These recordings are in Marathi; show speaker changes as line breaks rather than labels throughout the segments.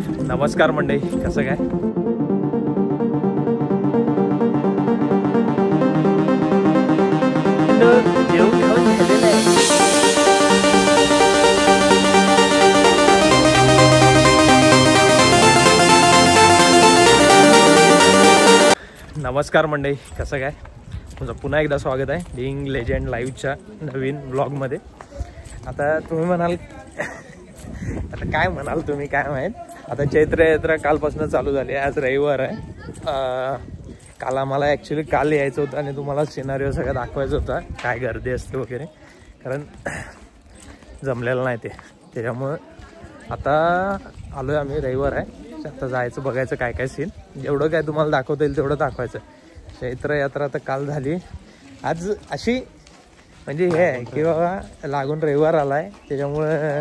नमस्कार मंडळी, कसं काय? जेवण खाऊन झालेलं आहे. नमस्कार मंडळी, कसं काय? तुमचं पुन्हा एकदा स्वागत आहे बिंग लेजंड लाईव्हच्या नवीन ब्लॉगमध्ये. आता तुम्ही म्हणाल, आता काय म्हणाल तुम्ही, काय माहीत. आता चैत्र यात्रा कालपासून चालू झाली आहे. आज रविवार आहे. काल आम्हाला ॲक्च्युली काल यायचं होतं आणि तुम्हाला सिनारिओ सगळं दाखवायचं होता, काय गर्दी असते वगैरे, कारण जमलेलं नाही ते. त्याच्यामुळं आता आलो आहे आम्ही. रविवार आहे, आता जायचं, बघायचं काय काय सीन. जेवढं काय तुम्हाला दाखवता येईल तेवढं दाखवायचं. चैत्र यात्रा आता काल झाली. आज अशी म्हणजे हे आहे की बाबा लागून रविवार आला आहे, त्याच्यामुळं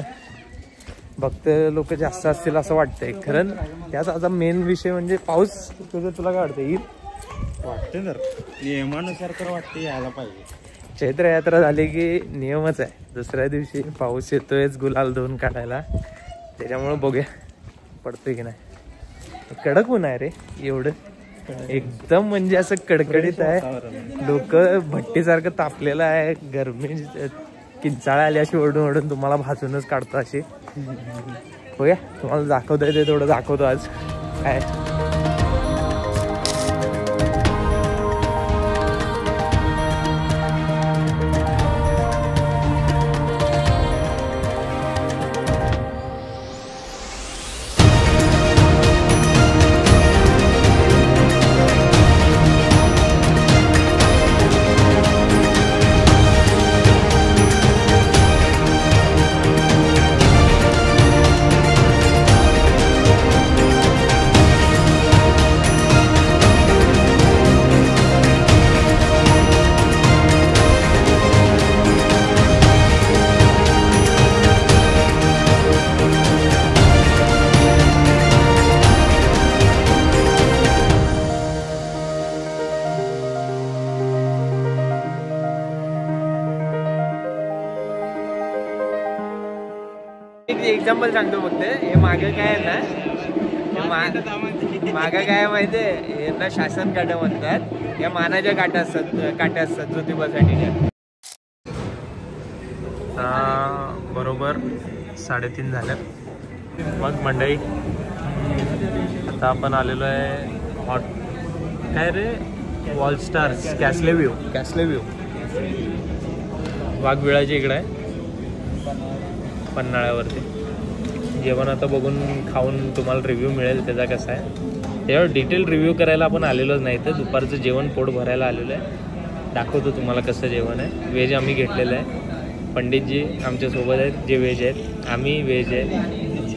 भक्त लोक जास्त असतील असं वाटतंय. खरं त्यात आता मेन विषय म्हणजे पाऊस. तुला काय वाटतं? येईल
वाटते तर नियमानुसार तर वाटते यायला पाहिजे.
चैत्र यात्रा झाली की नियमच आहे, दुसऱ्या दिवशी पाऊस येतोयच गुलाल धुवून काढायला. त्याच्यामुळं बघूया पडतोय की नाही. कडक ऊन आहे रे, एवढं एकदम म्हणजे असं कडकडीत आहे. लोक भट्टीसारखं तापलेलं आहे. गरमी किंचाळ्या आली अशी ओढून ओढून तुम्हाला भाजूनच काढतो अशी. बघूया तुम्हाला दाखवता येते तेवढं दाखवतो आज. काय एक्झाम्पल सांगतो फक्त. हे मागं काय आहे ना, मागं काय माहितीये, यांना शासन काट्या म्हणतात. या मानाच्या काट्या असतात ज्योतिबासाठी. बरोबर 3:30 झाल्यात. मग मंडळी आता आपण आलेलो आहे हॉट काय रे, वॉल स्टार्स कॅसले व्ह्यू वाघबिळाच्या इकडे आहे पन्हाळ्यावरती. जेवण आता बघून खाऊन तुम्हाला रिव्ह्यू मिळेल त्याचा कसा आहे. त्यावर डिटेल रिव्ह्यू करायला आपण आलेलोच नाही, तर दुपारचं जेवण पोट भरायला आलेलं आहे. दाखवतो तुम्हाला कसं जेवण आहे. व्हेज आम्ही घेतलेलं आहे. पंडितजी आमच्यासोबत आहेत जे व्हेज आहेत, आम्ही व्हेज आहे.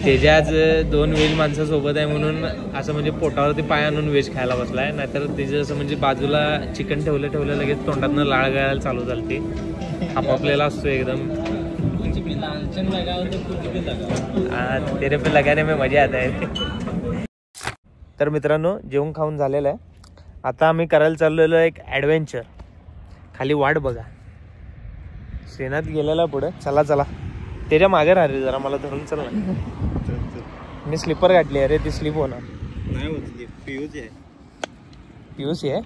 त्याच्या आज 2 व्हेज माणसासोबत आहे म्हणून असं म्हणजे पोटावरती पाय आणून व्हेज खायला बसला आहे. नाहीतर त्याचं असं म्हणजे बाजूला चिकन ठेवलं लगेच तोंडातनं लाळ गळायला चालू झाली. आपापलेला असतो एकदम. तेरे पे लगाने में मजा आता है. तर मित्रांनो जेवण खाऊन झालेलं आहे. आता आम्ही करायला चाललेलो एक ॲडव्हेंचर. खाली वाट बघा, शेणात गेलेला पुढे. चला त्याच्या मागे राहा रे जरा, मला धरून चल ना. मी स्लीपर गाठली आहे रे, ती स्लीप होणार
नाही होत. पीयूची आहे.
पीयूसी आहे.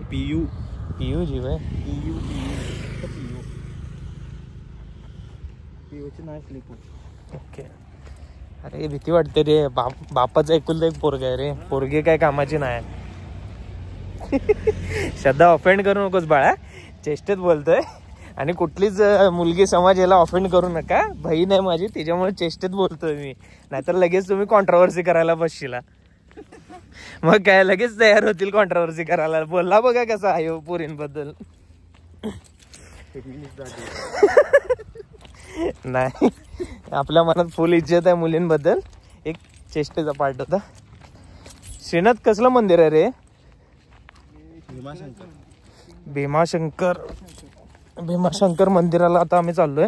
पीयू जी भाई
नाही स्लीप. ओके.
अरे भीती वाटते रे. बापाचं एकुलता एक पोरग आहे रे, पोरगी काय कामाची नाही. श्रद्धा ऑफेंड करू नकोस बाळा, चेष्टेत बोलतोय. आणि कुठलीच मुलगी समाज याला ऑफेंड करू नका. बहीण आहे माझी, त्याच्यामुळे चेष्टेत बोलतोय मी. नाहीतर लगेच तुम्ही कॉन्ट्रोवर्सी करायला बसशीला. मग काय लगेच तयार होतील कॉन्ट्रोवर्सी करायला. बोलला बघा कसा आहे पोरींबद्दल. नाही, आपल्या मनात फुल इज्जत आहे मुलींबद्दल. एक चेष्टेचा पार्ट होता. श्रीनाथ कसलं मंदिर आहे रे? भीमाशंकर मंदिराला आता आम्ही चाललोय.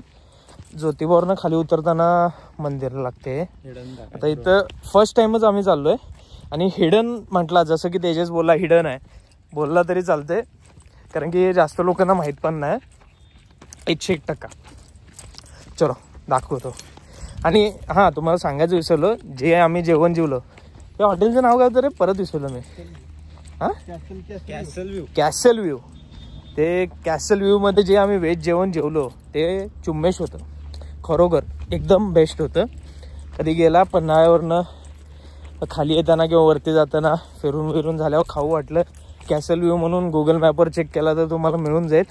ज्योतिबावरनं खाली उतरताना मंदिर लागते. आता इथं फर्स्ट टाइमच आम्ही चाललोय. आणि हिडन म्हटला, जसं की तेजस बोलला हिडन आहे, बोलला तरी चालते, कारण की जास्त लोकांना माहीत पण नाही. 101%. चलो दाखवतो. आणि हां तुम्हाला सांगायचं विसरलो, जे आम्ही जेवण जेवलो त्या हॉटेलचं नाव काय तरी परत विसरलो मी. हां कॅसल व्ह्यू. ते कॅसल व्ह्यूमध्ये जे आम्ही व्हेज जेवण जेवलो ते चुम्मेश होतं. खरोखर एकदम बेस्ट होतं. कधी गेला पन्हाळ्यावरनं खाली येताना किंवा वरती जाताना फिरून झाल्यावर खाऊ वाटलं, कॅसल व्ह्यू म्हणून गुगल मॅपवर चेक केला तर तुम्हाला मिळून जाईल.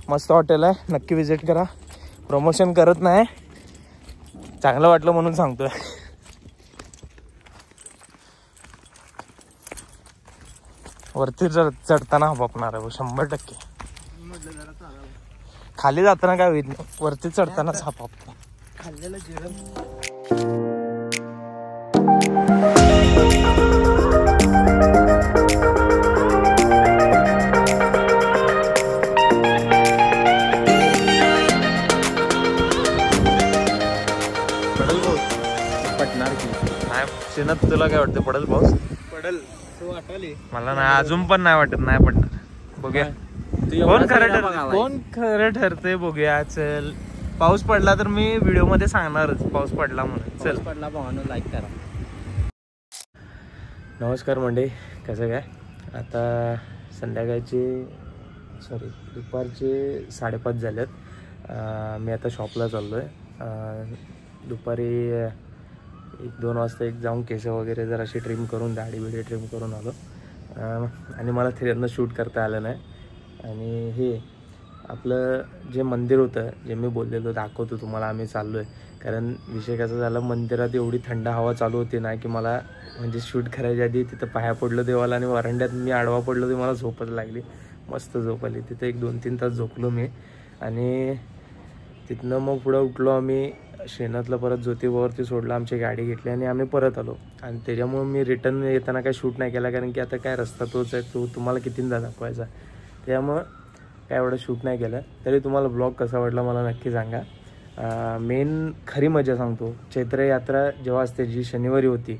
मस्त हॉटेल आहे, नक्की विजिट करा. प्रमोशन करत नाही, चांगलं वाटलं म्हणून सांगतोय. वरती चढताना हबकणार आहे 100%. खाली जाताना काय होईल नाही, वरती चढतानाच हबकणार.
खाल्लेलं जेवण पडणार की
नाही. सिनत तुला काय वाटतं पडेल पाऊस?
पडल तो वाटले
मला नाही, अजून पण नाही वाटत नाही पडणार. बघूया कोण खरं ठरतंय, बघूया. चल पाऊस पडला तर मी व्हिडिओ मध्ये सांगणारच पाऊस पडला म्हणून. चल
पडला भावानं लाईक करा.
नमस्कार मंडळी, कसं काय? आता दुपारचे 5:30 झालेत. मी आता शॉपला चाललो आहे. दुपारी 1-2 वाजता जाऊन केस वगैरे जर अशी ट्रिम करून दाढी बिडी ट्रिम करून आलो. आणि मला थिएटरनं शूट करता आलं नाही. आणि हे आपलं जे मंदिर होतं, जे मी बोललेलो दाखवतो तुम्हाला, आम्ही चाललो आहे. कारण विषय कसा झाला, मंदिरात एवढी थंड हवा चालू होती ना की मला म्हणजे शूट करायच्या आधी तिथं पाया पडलो देवाला आणि वरांड्यात मी आडवा पडलो, ते मला झोपच लागली. मस्त झोप आली. तिथं 1-2-3 तास झोपलो मी. आणि तिथनं मग पुढं उठलो आम्ही. शेणातलं परत ज्योतिबावरती सोडलं, आमची गाडी घेतली आणि आम्ही परत आलो. आणि त्याच्यामुळे मी रिटर्न येताना काय शूट नाही केला, कारण की आता काय रस्ता तोच आहे, तो तुम्हाला कितींदा दाखवायचा. त्यामुळं काय एवढं शूट नाही केलं. तरी तुम्हाला ब्लॉग कसा वाटला मला नक्की सांगा. मेन खरी मजा सांगतो, चैत्र यात्रा जेव्हा असते, जी शनिवारी होती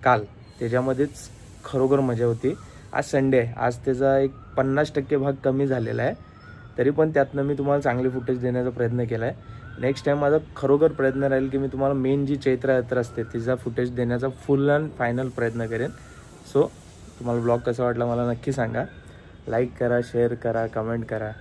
काल, त्याच्यामध्येच खरोखर मजा होती. आज संडे आहे, आज त्याचा एक 50% भाग कमी झालेला आहे. तरी पण त्यातनं मी तुम्हाला चांगले फुटेज देण्याचा प्रयत्न केला आहे. नेक्स्ट टाईम माझा खरोखर प्रयत्न राहील की मी तुम्हाला मेन जी चैत्र यात्रा असते तिचा फुटेज देण्याचा फुल अँड फायनल प्रयत्न करेन. सो तुम्हाला ब्लॉग कसा वाटला मला नक्की सांगा. लाईक करा, शेअर करा, कमेंट करा.